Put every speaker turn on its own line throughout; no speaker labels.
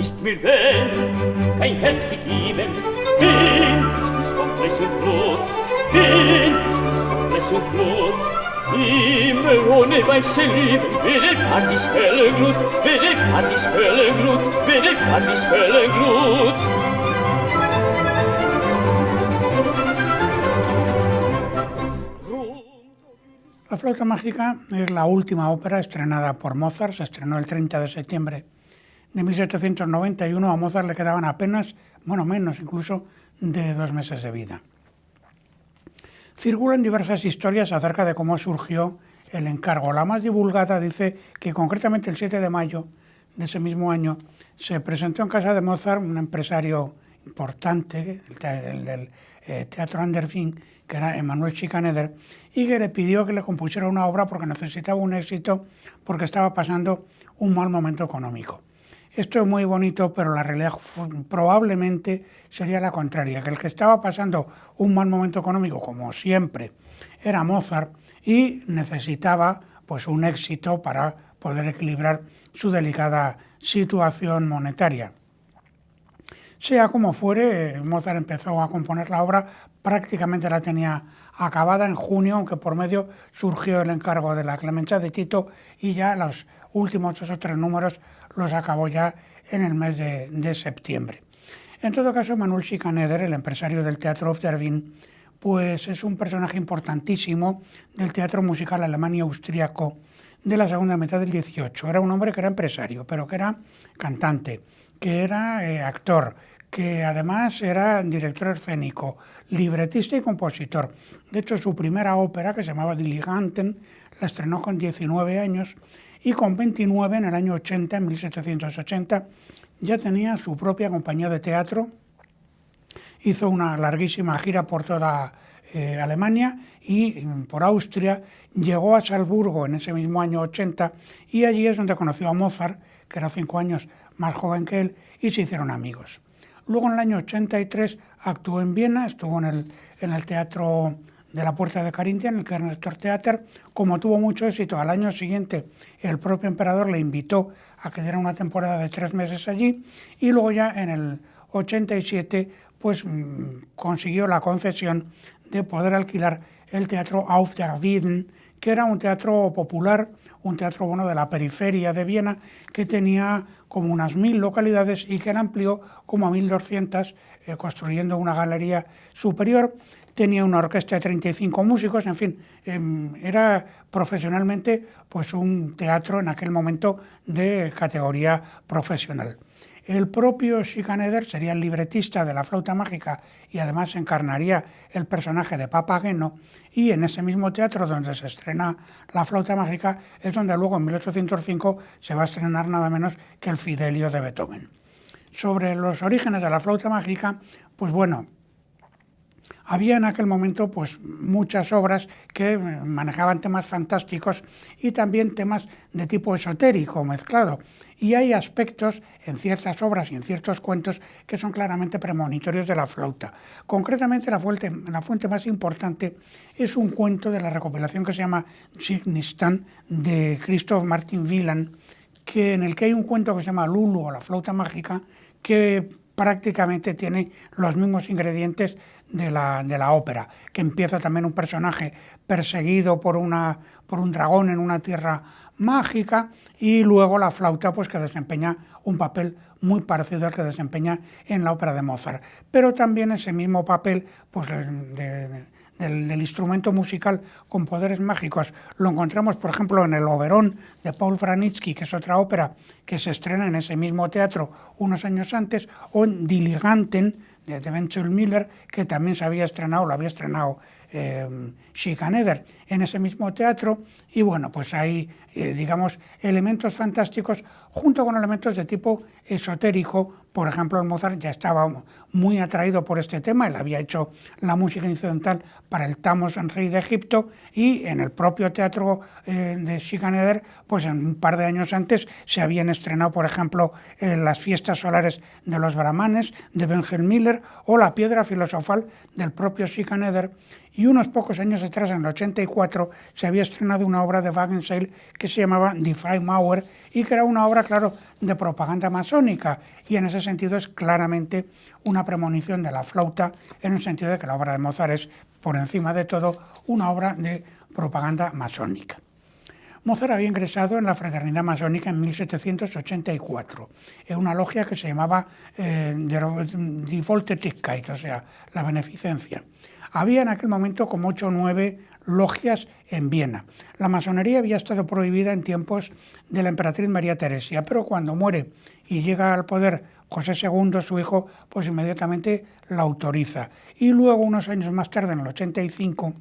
ist mir denn kein Herz gegeben. Bin ich nicht von Fleisch und Blut, bin ich nicht von Fleisch und Blut. Immer ohne weiße Lieben, weder kann ich Höllenglut, weder kann ich Höllenglut, weder kann ich Höllenglut.
La flauta mágica es la última ópera estrenada por Mozart, se estrenó el 30 de septiembre de 1791, a Mozart le quedaban apenas, menos incluso, de 2 meses de vida. Circulan diversas historias acerca de cómo surgió el encargo. La más divulgada dice que concretamente el 7 de mayo de ese mismo año se presentó en casa de Mozart un empresario importante, el del Teatro an der Wien, que era Emanuel Schikaneder, y que le pidió que le compusiera una obra porque necesitaba un éxito, porque estaba pasando un mal momento económico. Esto es muy bonito, pero la realidad probablemente sería la contraria, que el que estaba pasando un mal momento económico, como siempre, era Mozart y necesitaba pues un éxito para poder equilibrar su delicada situación monetaria. Sea como fuere, Mozart empezó a componer la obra, prácticamente la tenía acabada en junio, aunque por medio surgió el encargo de la Clemencia de Tito y ya los últimos 2 o 3 números los acabó ya en el mes de septiembre. En todo caso, Manuel Schikaneder, el empresario del Teatro auf der Wien, pues es un personaje importantísimo del teatro musical alemán y austríaco de la segunda mitad del 18. Era un hombre que era empresario, pero que era cantante, que era actor, que además era director escénico, libretista y compositor. De hecho, su primera ópera, que se llamaba Die Liganten, la estrenó con 19 años y con 29, en el año 80, en 1780, ya tenía su propia compañía de teatro. Hizo una larguísima gira por toda Alemania y por Austria. Llegó a Salzburgo en ese mismo año 80 y allí es donde conoció a Mozart, que era 5 años más joven que él, y se hicieron amigos. Luego, en el año 83, actuó en Viena, estuvo en el Teatro de la Puerta de Carintia, en el Kernster Theater. Como tuvo mucho éxito, al año siguiente el propio emperador le invitó a que diera una temporada de 3 meses allí, y luego ya en el 87 pues consiguió la concesión de poder alquilar el Teatro auf der Wieden, que era un teatro popular, un teatro de la periferia de Viena, que tenía como unas 1000 localidades y que él amplió como a 1200, construyendo una galería superior. Tenía una orquesta de 35 músicos, en fin, era profesionalmente pues un teatro en aquel momento de categoría profesional. El propio Schikaneder sería el libretista de la flauta mágica y además encarnaría el personaje de Papageno, y en ese mismo teatro donde se estrena la flauta mágica es donde luego en 1805 se va a estrenar nada menos que el Fidelio de Beethoven. Sobre los orígenes de la flauta mágica, pues bueno, había en aquel momento pues muchas obras que manejaban temas fantásticos y también temas de tipo esotérico mezclado. Y hay aspectos en ciertas obras y en ciertos cuentos que son claramente premonitorios de la flauta. Concretamente, la fuente más importante es un cuento de la recopilación que se llama Signistan, de Christoph Martin Wieland, en el que hay un cuento que se llama Lulu o la flauta mágica, que prácticamente tiene los mismos ingredientes de la ópera, que empieza también un personaje perseguido por un dragón en una tierra mágica, y luego la flauta pues que desempeña un papel muy parecido al que desempeña en la ópera de Mozart, pero también ese mismo papel pues del instrumento musical con poderes mágicos lo encontramos, por ejemplo, en el Oberón de Paul Wranitzky, que es otra ópera que se estrena en ese mismo teatro unos años antes, o en Die Liganten de Wenzel Müller, que también lo había estrenado Schikaneder en ese mismo teatro. Y bueno, pues hay, digamos, elementos fantásticos junto con elementos de tipo esotérico. Por ejemplo, Mozart ya estaba muy atraído por este tema, él había hecho la música incidental para el Thamos, rey de Egipto, y en el propio teatro de Schikaneder, pues en un par de años antes se habían estrenado, por ejemplo, las fiestas solares de los brahmanes de Wenzel Müller o la piedra filosofal del propio Schikaneder. Y unos pocos años atrás, en el 84, se había estrenado una obra de Wagenseil que se llamaba Die Freimaurer y que era una obra, claro, de propaganda masónica. Y en ese sentido es claramente una premonición de la flauta, en el sentido de que la obra de Mozart es, por encima de todo, una obra de propaganda masónica. Mozart había ingresado en la fraternidad masónica en 1784, en una logia que se llamaba Die Wohltätigkeit, o sea, la beneficencia. Había en aquel momento como 8 o 9 logias en Viena. La masonería había estado prohibida en tiempos de la emperatriz María Teresia, pero cuando muere y llega al poder José II, su hijo, pues inmediatamente la autoriza. Y luego, unos años más tarde, en el 85,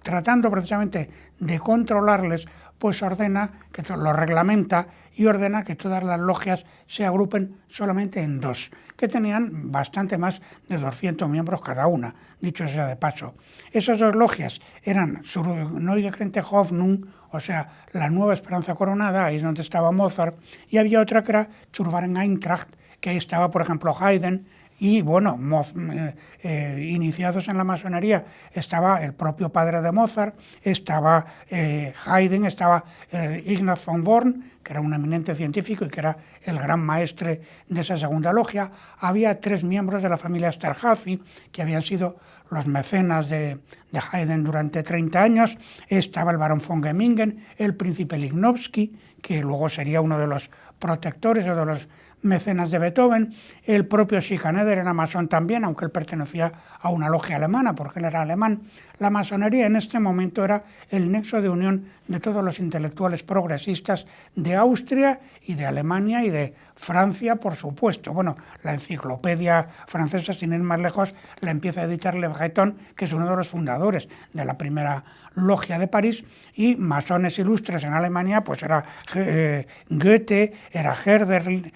tratando precisamente de controlarles, pues ordena, que lo reglamenta y ordena que todas las logias se agrupen solamente en 2, que tenían bastante más de 200 miembros cada una, dicho sea de paso. Esas 2 logias eran Zur Neue Krönte Hoffnung, o sea, la Nueva Esperanza Coronada, ahí es donde estaba Mozart, y había otra que era Zur wahren Eintracht, que ahí estaba, por ejemplo, Haydn. Y bueno, iniciados en la masonería estaba el propio padre de Mozart, estaba Haydn, estaba Ignaz von Born, que era un eminente científico y que era el gran maestre de esa segunda logia. Había 3 miembros de la familia Esterházy, que habían sido los mecenas de Haydn durante 30 años. Estaba el barón von Gemmingen, el príncipe Lichnowsky, que luego sería uno de los protectores o de los mecenas de Beethoven. El propio Schikaneder era masón también, aunque él pertenecía a una logia alemana, porque él era alemán. La masonería en este momento era el nexo de unión de todos los intelectuales progresistas de Austria y de Alemania y de Francia, por supuesto. Bueno, la enciclopedia francesa, sin ir más lejos, la empieza a editar Le Breton, que es uno de los fundadores de la primera logia de París, y masones ilustres en Alemania, pues era Goethe, era Herder,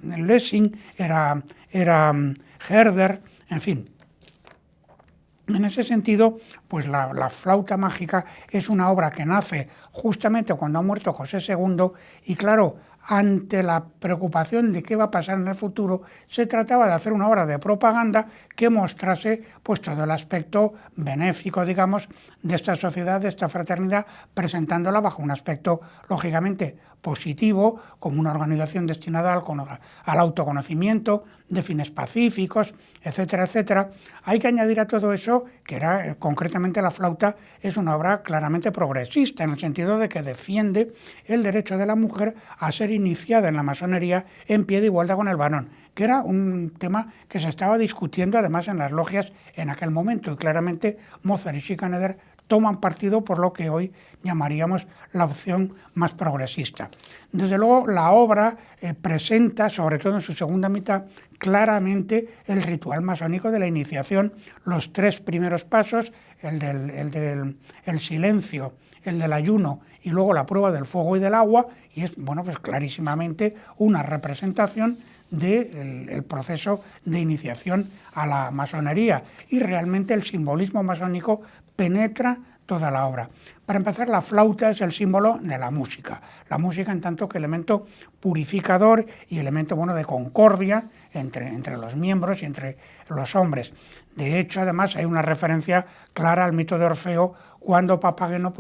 Lessing, era Herder, en fin. En ese sentido, pues la flauta mágica es una obra que nace justamente cuando ha muerto José II y claro, ante la preocupación de qué va a pasar en el futuro, se trataba de hacer una obra de propaganda que mostrase pues todo el aspecto benéfico, digamos, de esta sociedad, de esta fraternidad, presentándola bajo un aspecto, lógicamente, positivo, como una organización destinada al autoconocimiento, de fines pacíficos, etcétera, etcétera. Hay que añadir a todo eso que era, concretamente la flauta, es una obra claramente progresista, en el sentido de que defiende el derecho de la mujer a ser iniciada en la masonería en pie de igualdad con el varón, que era un tema que se estaba discutiendo además en las logias en aquel momento, y claramente Mozart y Schikaneder toman partido por lo que hoy llamaríamos la opción más progresista. Desde luego, la obra presenta, sobre todo en su segunda mitad, claramente el ritual masónico de la iniciación, los 3 primeros pasos, el del silencio, el del ayuno y luego la prueba del fuego y del agua, y es, bueno, pues clarísimamente una representación del proceso de iniciación a la masonería, y realmente el simbolismo masónico penetra toda la obra. Para empezar, la flauta es el símbolo de la música en tanto que elemento purificador y elemento bueno de concordia entre los miembros y entre los hombres. De hecho, además, hay una referencia clara al mito de Orfeo cuando Papageno,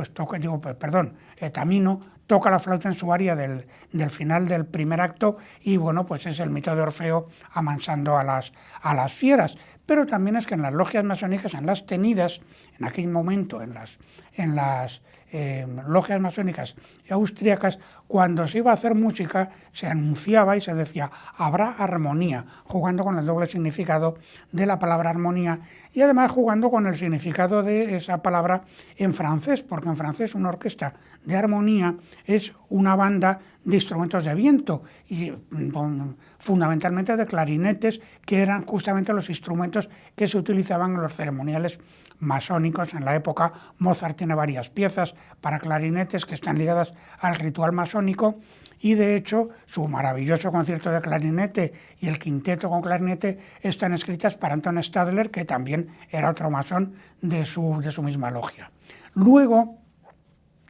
Tamino toca la flauta en su aria del final del primer acto, y bueno, pues es el mito de Orfeo amansando a las fieras. Pero también es que en las logias masónicas, en las tenidas, en aquel momento, en las logias masónicas austríacas, cuando se iba a hacer música, se anunciaba y se decía habrá armonía, jugando con el doble significado de la palabra armonía y además jugando con el significado de esa palabra en francés, porque en francés una orquesta de armonía es una banda de instrumentos de viento y fundamentalmente de clarinetes, que eran justamente los instrumentos que se utilizaban en los ceremoniales masónicos en la época. Mozart tiene varias piezas para clarinetes que están ligadas al ritual masónico, y de hecho su maravilloso concierto de clarinete y el quinteto con clarinete están escritas para Anton Stadler, que también era otro masón de su misma logia. Luego,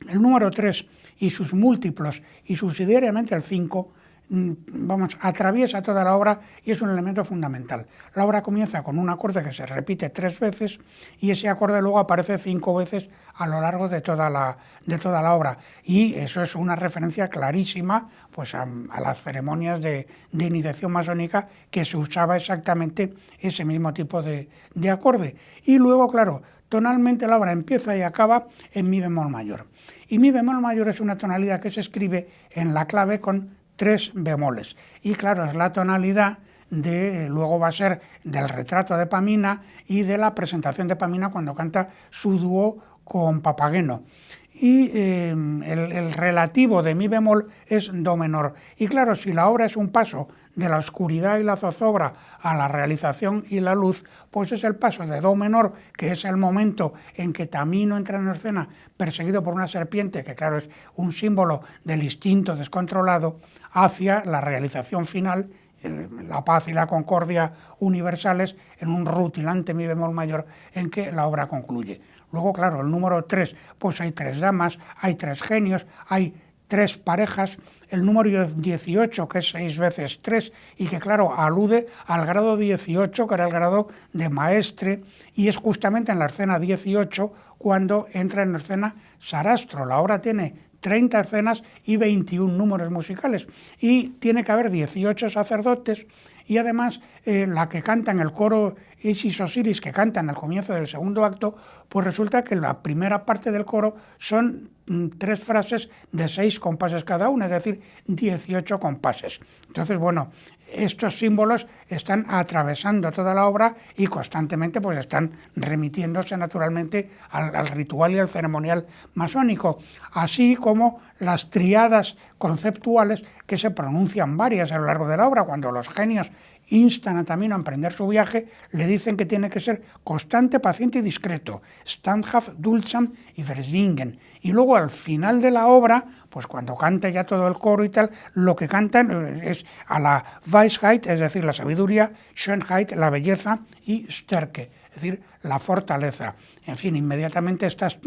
el número 3 y sus múltiplos, y subsidiariamente el 5, atraviesa toda la obra y es un elemento fundamental. La obra comienza con un acorde que se repite 3 veces y ese acorde luego aparece 5 veces a lo largo de toda la obra, y eso es una referencia clarísima pues a las ceremonias de iniciación masónica, que se usaba exactamente ese mismo tipo de acorde. Y luego, claro, tonalmente la obra empieza y acaba en mi bemol mayor. Y mi bemol mayor es una tonalidad que se escribe en la clave con 3 bemoles. Y claro, es la tonalidad luego va a ser del retrato de Pamina y de la presentación de Pamina cuando canta su dúo con Papageno. Y el relativo de mi bemol es do menor. Y claro, si la obra es un paso de la oscuridad y la zozobra a la realización y la luz, pues es el paso de do menor, que es el momento en que Tamino entra en escena perseguido por una serpiente, que claro es un símbolo del instinto descontrolado, hacia la realización final, la paz y la concordia universales, en un rutilante mi bemol mayor en que la obra concluye. Luego, claro, el número 3, pues hay 3 damas, hay 3 genios, hay 3 parejas, el número 18, que es 6 veces 3, y que claro, alude al grado 18, que era el grado de maestre, y es justamente en la escena 18 cuando entra en escena Sarastro. La obra tiene 30 escenas y 21 números musicales, y tiene que haber 18 sacerdotes, y además la que canta en el coro Isis Osiris, que canta en el comienzo del segundo acto, pues resulta que la primera parte del coro son 3 frases de 6 compases cada una, es decir, 18 compases. Entonces, bueno, estos símbolos están atravesando toda la obra y constantemente pues están remitiéndose naturalmente al ritual y al ceremonial masónico, así como las triadas conceptuales que se pronuncian varias a lo largo de la obra. Cuando los genios instan a Tamino a emprender su viaje, le dicen que tiene que ser constante, paciente y discreto, standhaft, duldsam y verswingen. Y luego al final de la obra, pues cuando canta ya todo el coro y tal, lo que cantan es a la Weisheit, es decir, la sabiduría, Schönheit, la belleza, y Stärke, es decir, la fortaleza. En fin, inmediatamente estas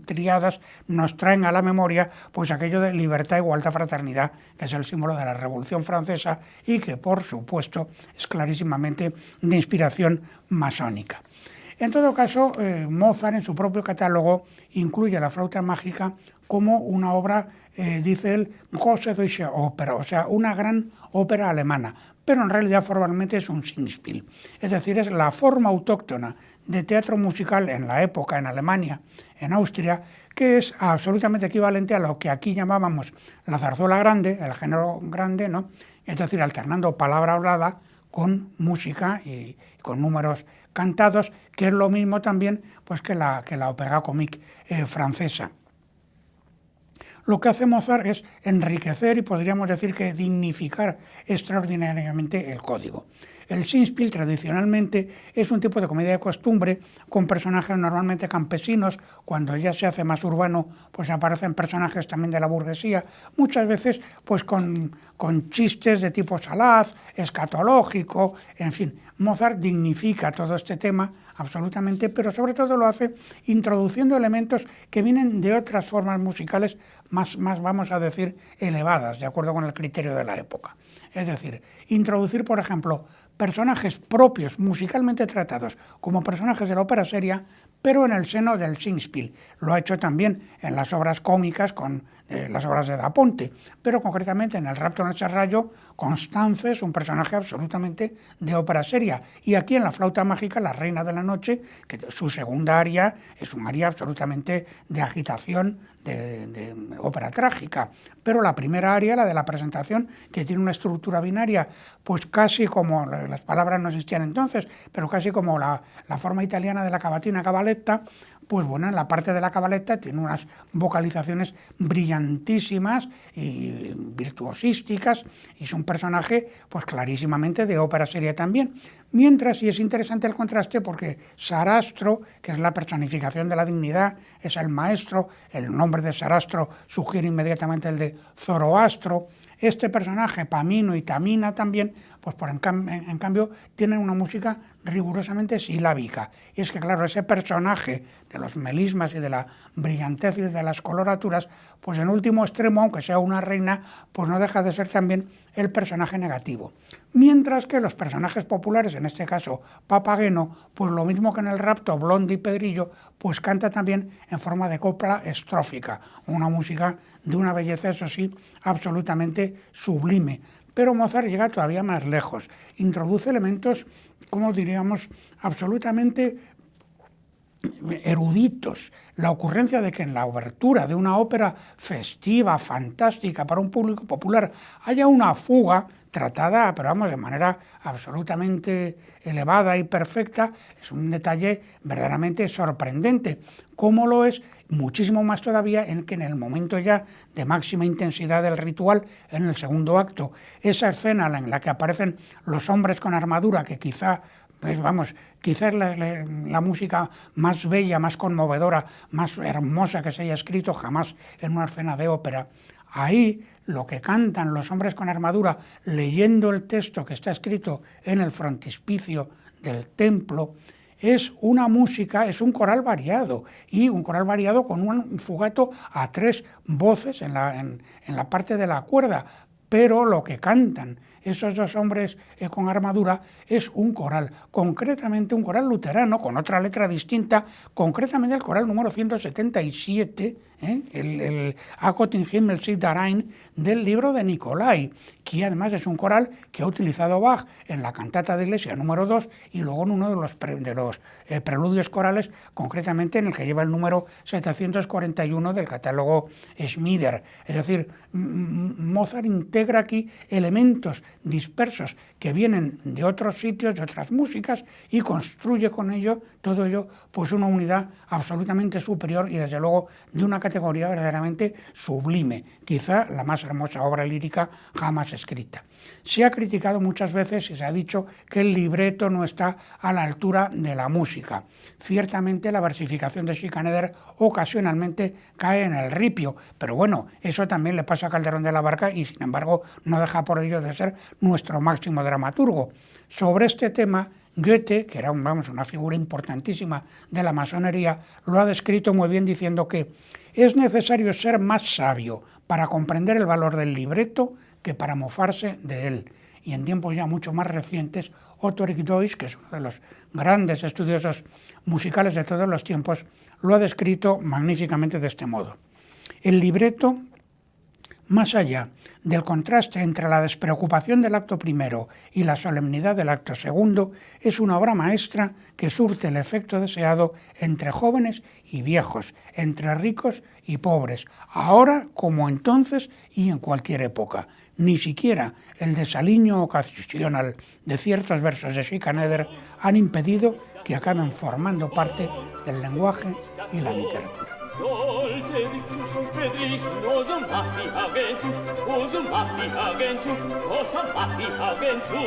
triadas nos traen a la memoria pues aquello de libertad, igualdad, fraternidad, que es el símbolo de la Revolución Francesa y que, por supuesto, es clarísimamente de inspiración masónica. En todo caso, Mozart en su propio catálogo incluye la flauta mágica como una obra, dice él, große deutsche Oper, o sea, una gran ópera alemana, pero en realidad formalmente es un Singspiel, es decir, es la forma autóctona de teatro musical en la época en Alemania, en Austria, que es absolutamente equivalente a lo que aquí llamábamos la zarzuela grande, el género grande, ¿no? Es decir, alternando palabra hablada con música y con números cantados, que es lo mismo también pues, que la ópera comique francesa. Lo que hace Mozart es enriquecer y podríamos decir que dignificar extraordinariamente el código. El Singspiel tradicionalmente es un tipo de comedia de costumbre con personajes normalmente campesinos. Cuando ya se hace más urbano, pues aparecen personajes también de la burguesía, muchas veces pues con chistes de tipo salaz, escatológico, en fin. Mozart dignifica todo este tema absolutamente, pero sobre todo lo hace introduciendo elementos que vienen de otras formas musicales más vamos a decir, elevadas, de acuerdo con el criterio de la época. Es decir, introducir, por ejemplo, personajes propios, musicalmente tratados, como personajes de la ópera seria, pero en el seno del Singspiel. Lo ha hecho también en las obras cómicas con las obras de Da Ponte, pero concretamente en El rapto en el serrallo, Constance es un personaje absolutamente de ópera seria. Y aquí en La flauta mágica, La reina de la noche, que su segunda aria es un aria absolutamente de agitación, de ópera trágica. Pero la primera aria, la de la presentación, que tiene una estructura binaria, pues casi como, las palabras no existían entonces, pero casi como la forma italiana de la cavatina cabaletta, pues bueno, en la parte de la cabaletta tiene unas vocalizaciones brillantísimas y virtuosísticas, y es un personaje pues clarísimamente de ópera seria también. Mientras, y es interesante el contraste porque Sarastro, que es la personificación de la dignidad, es el maestro, el nombre de Sarastro sugiere inmediatamente el de Zoroastro. Este personaje, Pamino y Tamina también, pues en cambio tienen una música rigurosamente silábica. Y es que, claro, ese personaje de los melismas y de la brillantez y de las coloraturas, pues en último extremo, aunque sea una reina, pues no deja de ser también el personaje negativo. Mientras que los personajes populares, en este caso Papageno, pues lo mismo que en el rapto Blondi y Pedrillo, pues canta también en forma de copla estrófica, una música de una belleza, eso sí, absolutamente sublime. Pero Mozart llega todavía más lejos, introduce elementos, como diríamos, absolutamente eruditos. La ocurrencia de que en la obertura de una ópera festiva, fantástica para un público popular, haya una fuga tratada, pero vamos, de manera absolutamente elevada y perfecta, es un detalle verdaderamente sorprendente, como lo es muchísimo más todavía en que en el momento ya de máxima intensidad del ritual, en el segundo acto, esa escena en la que aparecen los hombres con armadura, que quizá, pues vamos, quizás la música más bella, más conmovedora, más hermosa que se haya escrito jamás en una escena de ópera. Ahí lo que cantan los hombres con armadura leyendo el texto que está escrito en el frontispicio del templo es una música, es un coral variado, y un coral variado con un fugato a 3 voces en la parte de la cuerda, pero lo que cantan esos 2 hombres con armadura es un coral, concretamente un coral luterano con otra letra distinta, concretamente el coral número 177, el Gott im Himmel sieht darein, del libro de Nicolai, que además es un coral que ha utilizado Bach en la cantata de iglesia número 2 y luego en uno de los preludios corales, concretamente en el que lleva el número 741 del catálogo Schmieder. Es decir, Mozart integra aquí elementos dispersos que vienen de otros sitios, de otras músicas, y construye con ello, todo ello, pues una unidad absolutamente superior y desde luego de una categoría verdaderamente sublime, quizá la más hermosa obra lírica jamás escrita. Se ha criticado muchas veces y se ha dicho que el libreto no está a la altura de la música. Ciertamente la versificación de Schikaneder ocasionalmente cae en el ripio, pero bueno, eso también le pasa a Calderón de la Barca y sin embargo no deja por ello de ser nuestro máximo dramaturgo. Sobre este tema, Goethe, que era una figura importantísima de la masonería, lo ha descrito muy bien diciendo que es necesario ser más sabio para comprender el valor del libreto que para mofarse de él. Y en tiempos ya mucho más recientes, Otto Erik Deutsch, que es uno de los grandes estudiosos musicales de todos los tiempos, lo ha descrito magníficamente de este modo. El libreto, más allá del contraste entre la despreocupación del acto primero y la solemnidad del acto segundo, es una obra maestra que surte el efecto deseado entre jóvenes y viejos, entre ricos y pobres, ahora como entonces y en cualquier época. Ni siquiera el desaliño ocasional de ciertos versos de Schikaneder han impedido que acaben formando parte del lenguaje y la literatura.
Sollte die Kuschel Friedrichs so matti hagen zu, so matti hagen zu,